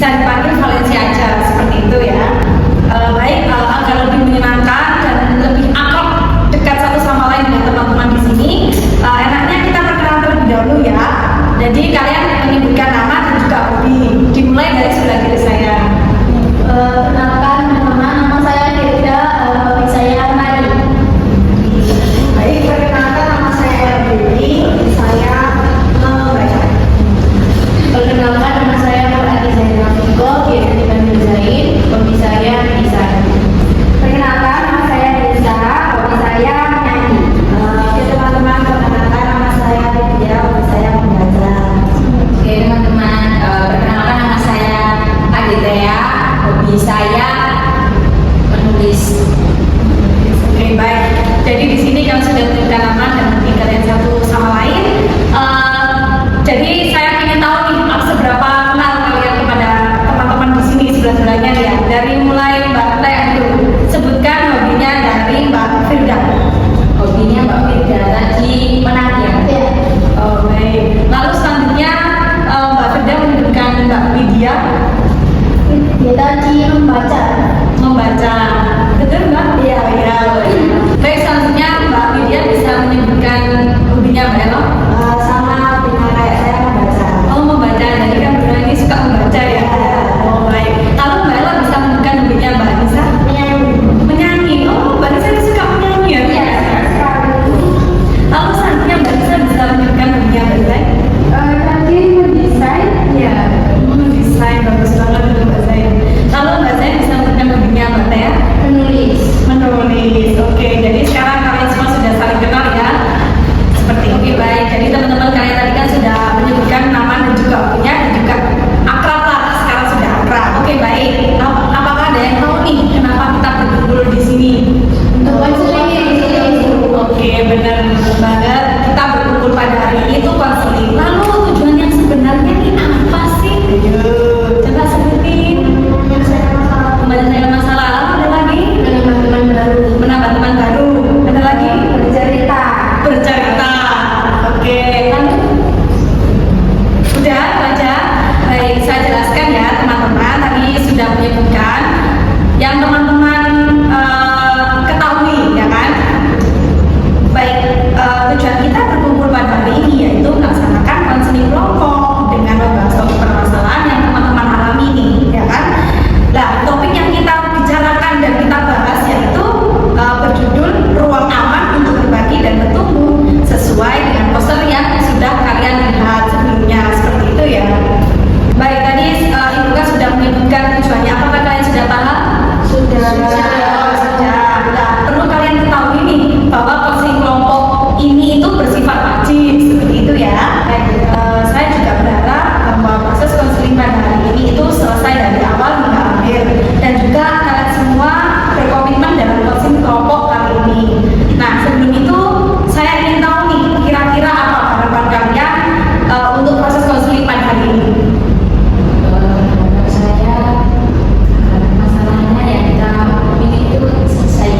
bisa dipanggil Valencia aja, seperti itu ya. Baik, agar lebih menyenangkan dan lebih akrab dekat satu sama lain dengan teman-teman di sini, enaknya kita perkenalan terlebih dahulu ya. Jadi kalian menyebutkan nama dan juga hobi. Dimulai dari sebelah kiri saya. Perkenalkan teman-teman, nama saya Dirda, hobi saya menari. Baik, perkenalkan nama saya Dewi, saya membaca. Perkenalkan nama saya Muradi Zainal Fiko, GMI Bandung Zain, hobi saya desain. Perkenalkan nama saya Desa, hobi saya menyanyi. Oke teman-teman, perkenalkan nama saya Lydia, hobi saya membaca. Oke teman-teman, perkenalkan nama saya Aditya, hobi saya menulis. Oke baik. Jadi di sini kalian sudah memberikan nama dan mungkin kalian satu sama lain. Jadi saya ingin tahu nih seberapa kenal kalian kepada teman-teman di sini sebelah-sebelahnya ya. Dari mulai Mbak Lea dulu. Sebutkan hobinya dari Mbak Firda. Hobinya Mbak Firda tadi menari ya? Iya. Oh baik. Lalu selanjutnya Mbak Firda menyebutkan Mbak Lydia. Dia tadi membaca. Membaca. Betul Mbak? Iya. Iya. Baik, selanjutnya Mbak Lydia bisa menyebutkan hobinya Mbak Elo. Sama hobinya kayak saya membaca. Oh membaca, jadi kan berdua ini suka membaca ya. Oh baik. Lalu Mbak Elo bisa menyebutkan hobinya Mbak Nisa. Menyanyi. Menyanyi. Oh Mbak Nisa ini suka menyanyi ya? Iya, Lalu selanjutnya Mbak Nisa bisa menyebutkan hobinya Mbak Zai. tadi mendesain. Iya. Desain bagus banget itu Mbak Zai. Lalu Mbak Zai bisa menyebutkan hobinya Mbak Tea. Menulis. Menulis. Oke, jadi sekarang kalian semua sudah saling kenal ya. Seperti oke baik. Jadi teman-teman kalian tadi kan sudah menyebutkan nama dan juga hobinya dan juga akrab lah. Sekarang sudah akrab. Oke baik. Apakah ada yang tahu nih kenapa kita berkumpul di sini? Untuk konseling. Oke, benar banget. Kita berkumpul pada hari ini itu konseling. Lalu tujuan yang sebenarnya ini apa sih? Ayo, coba sebutin. Menyelesaikan masalah. Lalu ada lagi? Menambah teman baru. Menambah teman baru. Ada lagi? Bercerita. Bercerita. Oke, lalu udah itu aja. Baik, saya jelaskan ya teman-teman. Tadi sudah menyebutkan yang teman-teman ketahui ya kan. Baik, tujuan kita berkumpul pada hari ini yaitu melaksanakan konseling kelompok dengan membahas topik permasalahan yang teman-teman alami ini ya kan. Nah, topik yang kita bicarakan dan kita bahas yaitu berjudul Ruang Aman untuk Berbagi dan Bertumbuh sesuai dengan poster yang sudah kalian lihat sebelumnya seperti itu ya. Baik, tadi Ibu kan sudah menyebutkan tujuannya. Apakah kalian sudah paham? Sudah. Sudah. Nah, perlu kalian ketahui nih bahwa konseling kelompok ini itu bersifat wajib seperti itu ya. Saya juga berharap bahwa proses konseling pada hari ini itu selesai dari awal hingga akhir dan juga kalian semua berkomitmen dalam konseling kelompok kali ini. Nah sebelum itu saya ingin tahu nih kira-kira apa harapan kalian untuk proses konseling pada hari ini. Menurut saya masalahnya yang kita ini itu selesai.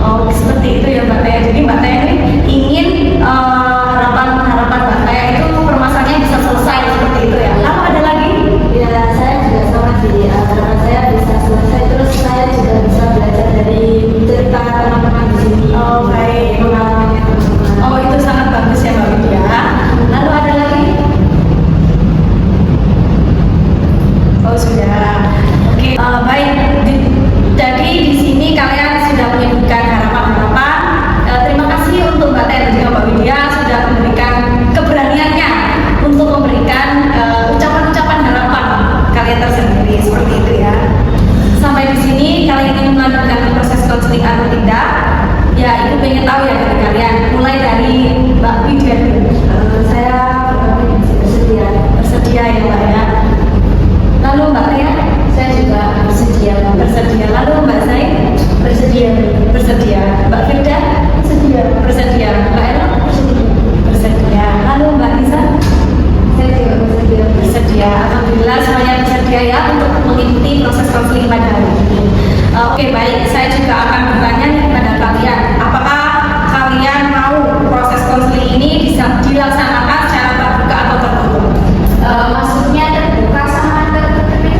Oh seperti itu ya Mbak Tea. Jadi Mbak Tea ini ingin harapan Mbak Tea itu permasalahannya bisa selesai seperti itu ya. Lalu ada lagi? Ya saya juga sama sih. Harapan saya bisa selesai, terus saya juga bisa belajar dari cerita teman-teman di sini. Oh baik. Pengalamannya teman-teman. Oh itu sangat bagus ya Mbak Widya. Lalu ada lagi? Oh sudah. Oke. Baik. Jadi di sini kalian sudah menyebutkan harapan-harapan. Terima kasih untuk Mbak Tea dan juga Mbak Widya sudah memberikan keberaniannya untuk memberikan ucapan-ucapan harapan kalian tersendiri seperti itu ya. Sampai di sini kalian ingin melanjutkan proses konseling atau tidak? Ya, Ibu pengen tahu ya dari kalian. Mulai dari Mbak Widya dulu. Saya bersedia. Bersedia ya Mbak ya. Lalu Mbak Tea? Saya juga bersedia. Bersedia. Lalu Mbak Zai? Bersedia. Bersedia. Mbak Firda? Bersedia. Bersedia. Mbak Ella? Bersedia. Bersedia. Lalu Mbak Nisa? Saya juga bersedia. Bersedia. Alhamdulillah semuanya bersedia ya untuk mengikuti proses konseling pada hari ini. Oke baik, saya juga akan bertanya nih kepada kalian. Apakah kalian mau proses konseling ini bisa dilaksanakan secara terbuka atau tertutup? Maksudnya terbuka sama tertutup itu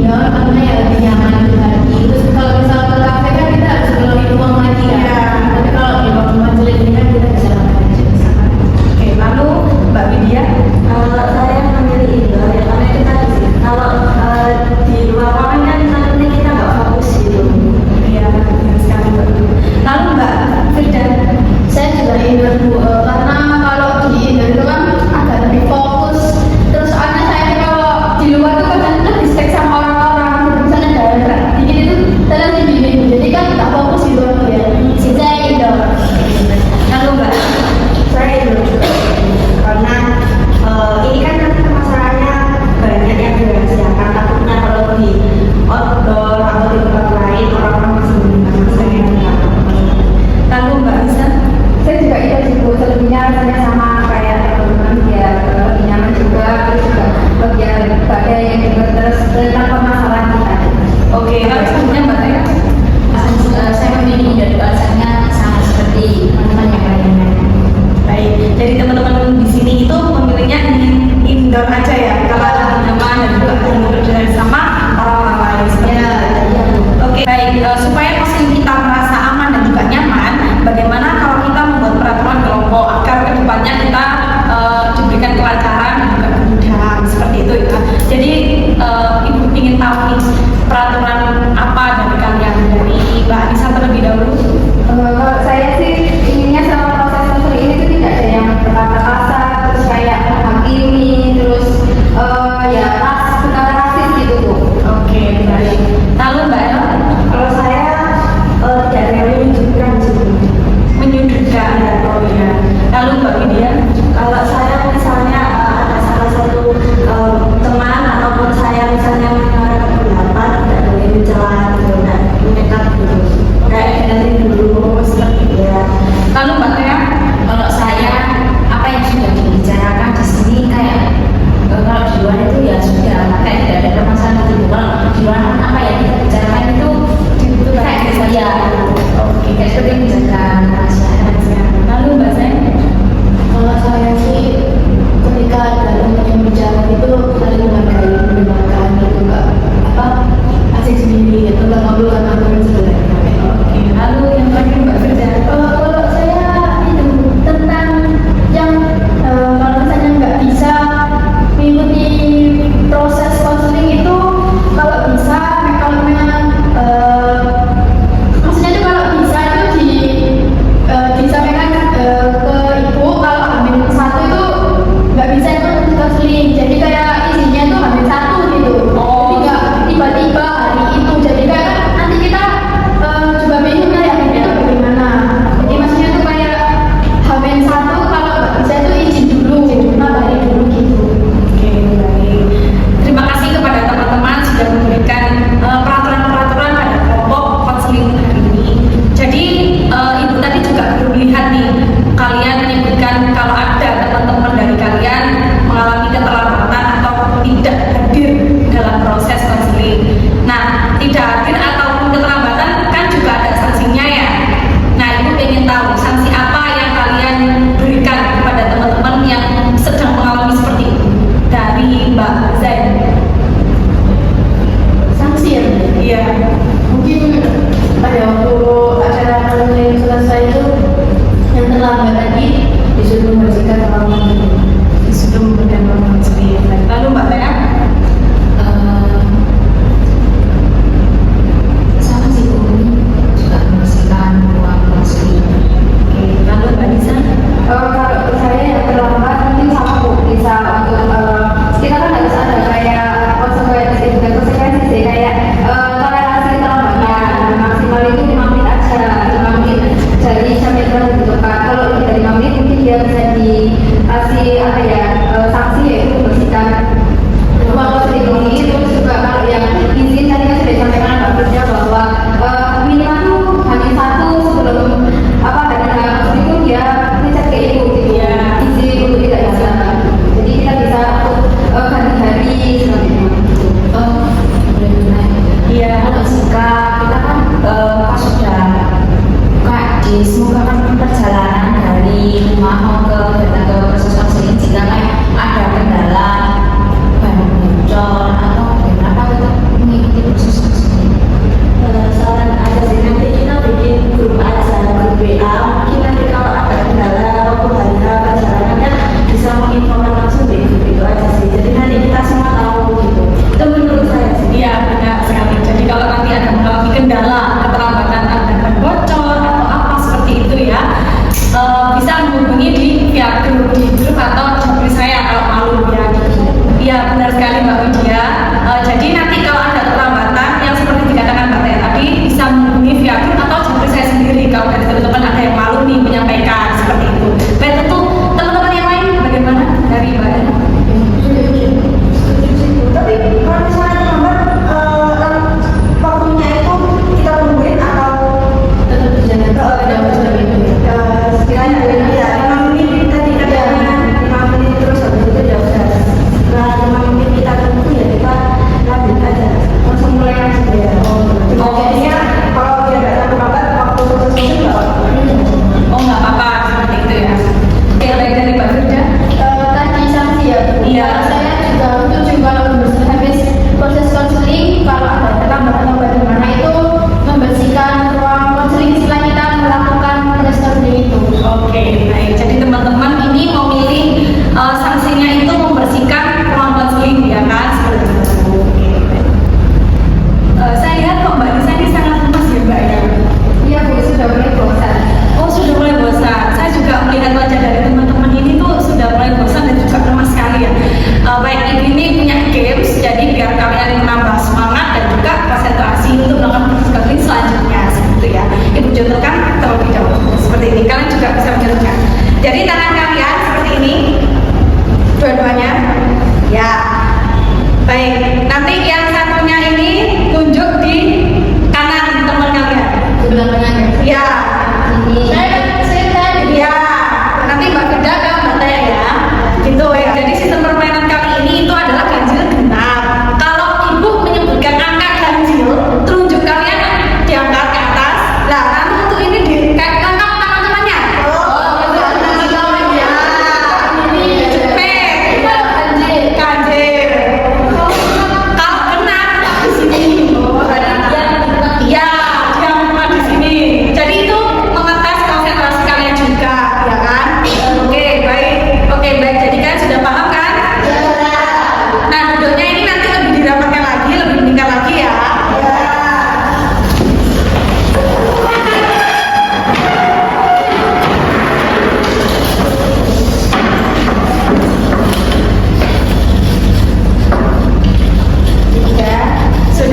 indoor karena ya lebih nyaman di lagi. Terus kalau misalnya ke kafe kan kita harus keluarin uang lagi ya. Iya. Tapi kalau di rumah jelek ini kan kita bisa makan aja di sana. Oke, lalu Mbak Widya. Kalau saya memilih indoor ya karena itu tadi sih. Kalau di luar ruangan kan nanti kita nggak fokus gitu. Iya, benar sekali Mbak. Lalu Mbak Firda. Saya juga indoor Bu, karena kalau di indoor itu kan agak lebih fokus. Terus soalnya saya ini kalau di luar itu kadang kita distract sama orang-orang, misalnya daerah dikit itu terus bimbing, jadi kan tidak fokus gitu ya. Jadi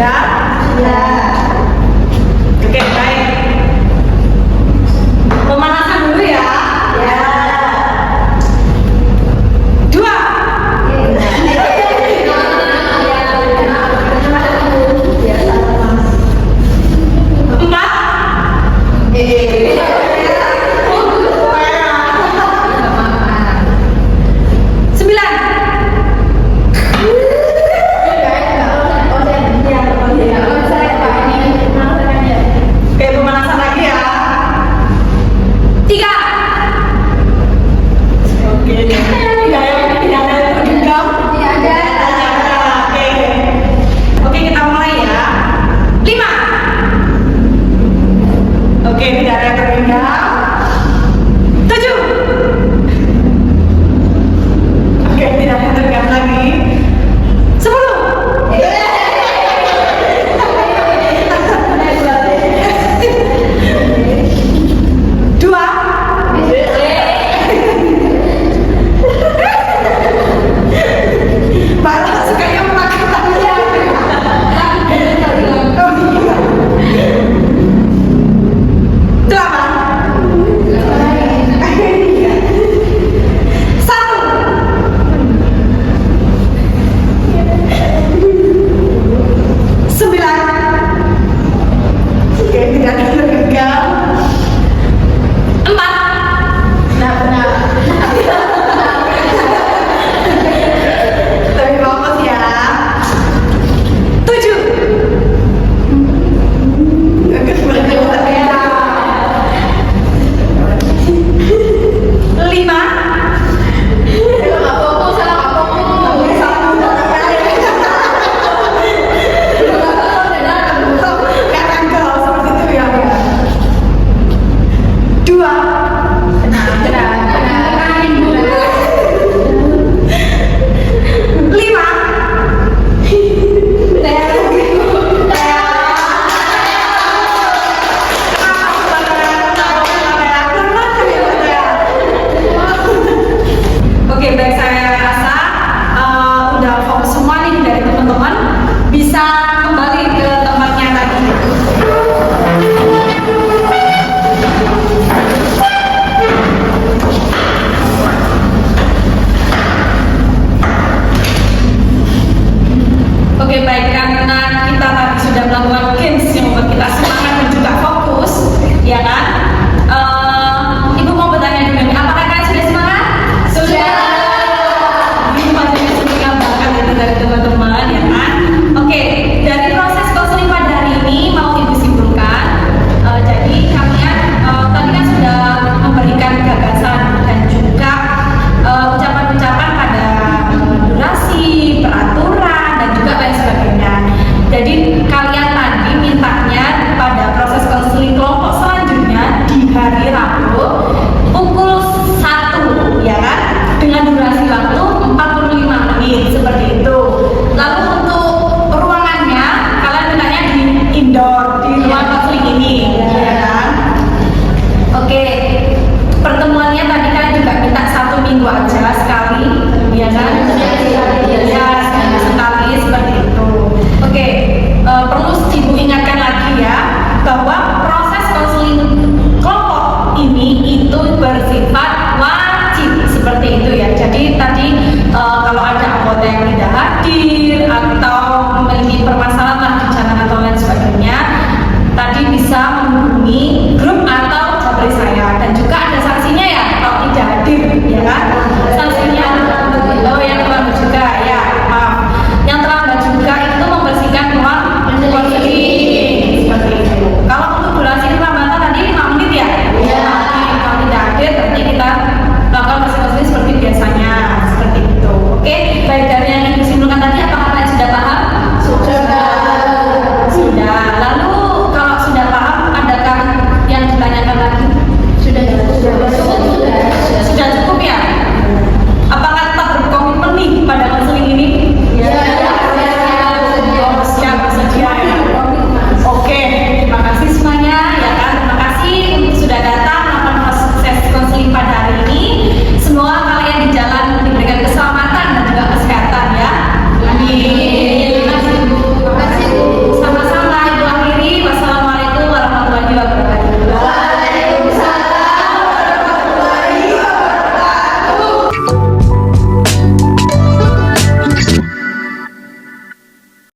Sudah? Sudah.